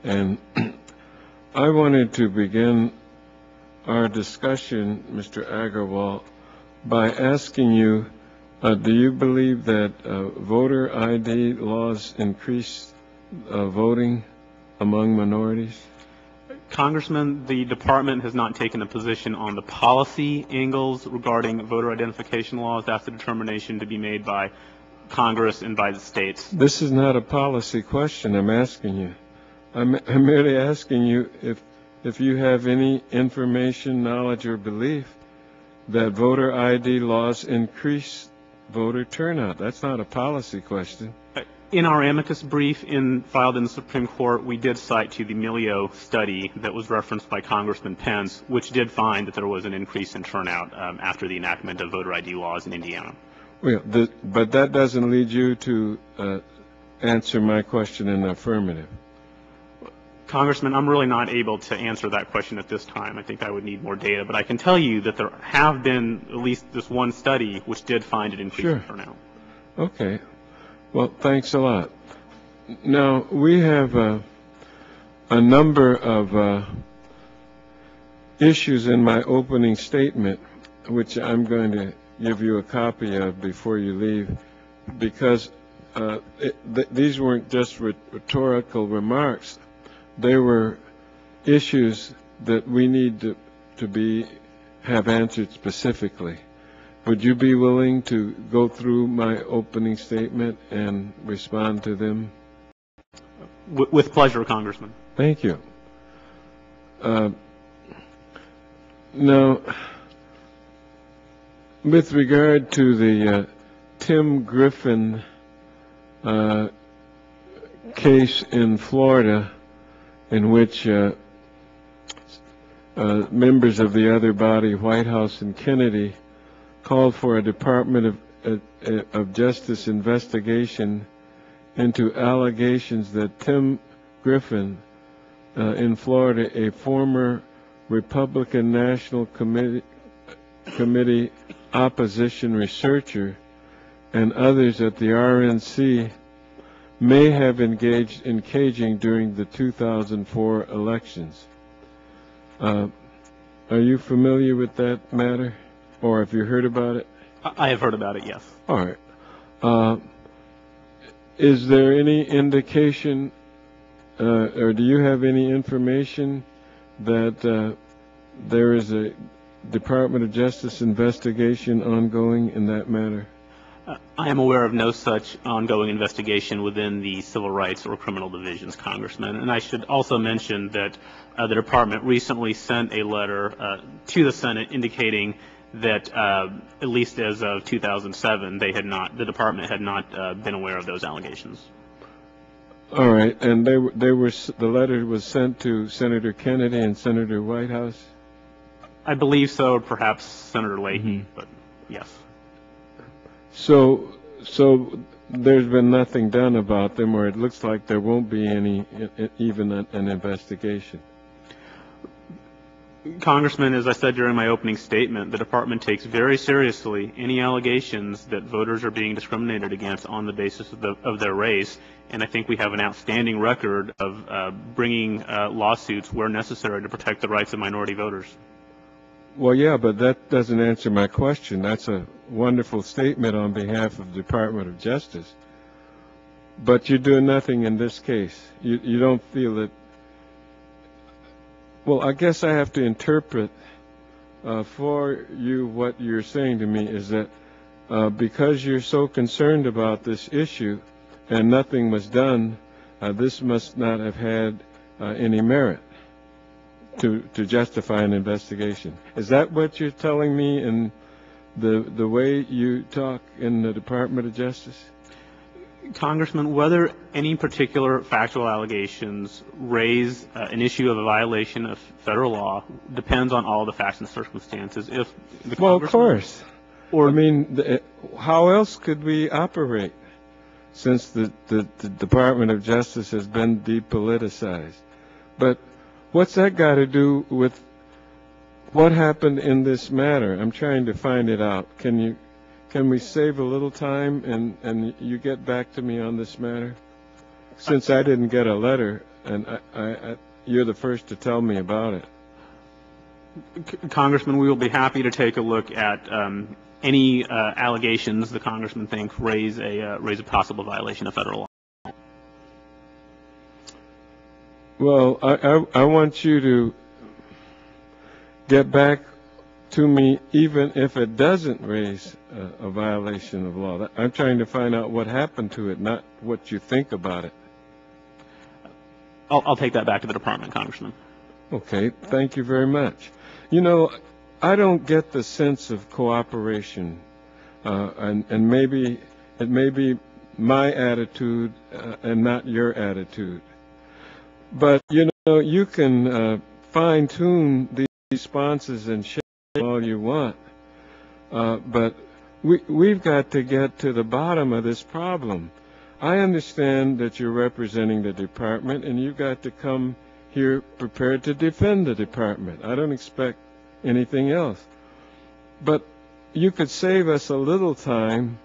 And I wanted to begin our discussion, Mr. Agarwal, by asking you, do you believe that voter ID laws increase voting among minorities? Congressman, the department has not taken a position on the policy angles regarding voter identification laws. That's a determination to be made by Congress and by the states. This is not a policy question I'm asking you. I'm merely asking you if you have any information, knowledge, or belief that voter ID laws increase voter turnout. That's not a policy question. In our amicus brief filed in the Supreme Court, we did cite to the Milio study that was referenced by Congressman Pence, which did find that there was an increase in turnout after the enactment of voter ID laws in Indiana. Well, but that doesn't lead you to answer my question in the affirmative. Congressman, I'm really not able to answer that question at this time. I think I would need more data, but I can tell you that there have been at least this one study which did find an increase in turnout. Okay. Well, thanks a lot. Now, we have a number of issues in my opening statement, which I'm going to give you a copy of before you leave, because these weren't just rhetorical remarks. They were issues that we need to have answered specifically. Would you be willing to go through my opening statement and respond to them? With pleasure, Congressman. Thank you. Now, with regard to the Tim Griffin case in Florida, in which members of the other body, White House and Kennedy, called for a Department of Justice investigation into allegations that Tim Griffin in Florida, a former Republican National Committee opposition researcher, and others at the RNC may have engaged in caging during the 2004 elections. Are you familiar with that matter? Or have you heard about it? I have heard about it, yes. All right. Is there any indication, or do you have any information that there is a Department of Justice investigation ongoing in that matter? I am aware of no such ongoing investigation within the civil rights or criminal divisions, Congressman. And I should also mention that the department recently sent a letter to the Senate indicating that at least as of 2007, the department had not been aware of those allegations. All right, and the letter was sent to Senator Kennedy and Senator Whitehouse? I believe so, or perhaps Senator Leahy, but yes. So there's been nothing done about them, or it looks like there won't be any, even an investigation. Congressman, as I said during my opening statement, the department takes very seriously any allegations that voters are being discriminated against on the basis of their race, and I think we have an outstanding record of bringing lawsuits where necessary to protect the rights of minority voters. Well, yeah, but that doesn't answer my question. That's a wonderful statement on behalf of the Department of Justice. But you're doing nothing in this case. You don't feel that. Well, I guess I have to interpret for you what you're saying to me is that because you're so concerned about this issue and nothing was done, this must not have had any merit to justify an investigation. Is that what you're telling me in the way you talk in the Department of Justice? Congressman, whether any particular factual allegations raise an issue of a violation of federal law depends on all the facts and circumstances. Well, of course. I mean, how else could we operate since the Department of Justice has been depoliticized? But what's that got to do with what happened in this matter? I'm trying to find it out. Can we save a little time and you get back to me on this matter? Since I didn't get a letter and you're the first to tell me about it. Congressman, we will be happy to take a look at any allegations the congressman think raise a possible violation of federal law. Well, I want you to get back to me even if it doesn't raise a violation of law. I'm trying to find out what happened to it, not what you think about it. I'll take that back to the department, Congressman. Okay, thank you very much. You know, I don't get the sense of cooperation, and maybe it may be my attitude and not your attitude. But, you know, you can fine-tune these responses and shape all you want, but we've got to get to the bottom of this problem. I understand that you're representing the department, and you've got to come here prepared to defend the department. I don't expect anything else. But you could save us a little time,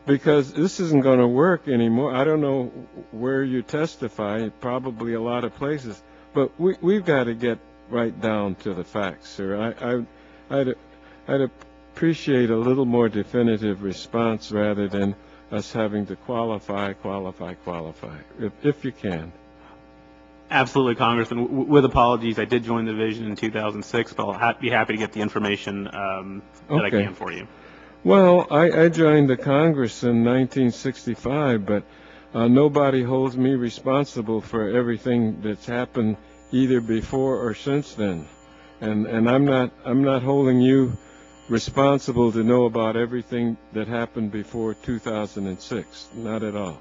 because this isn't going to work anymore. I don't know where you testify, probably a lot of places, but we've got to get right down to the facts, sir. I'd appreciate a little more definitive response rather than us having to qualify, if you can. Absolutely, Congressman. With apologies, I did join the division in 2006, but I'll be happy to get the information that I can for you. Well, I joined the Congress in 1965, but nobody holds me responsible for everything that's happened either before or since then, and I'm not holding you responsible to know about everything that happened before 2006. Not at all.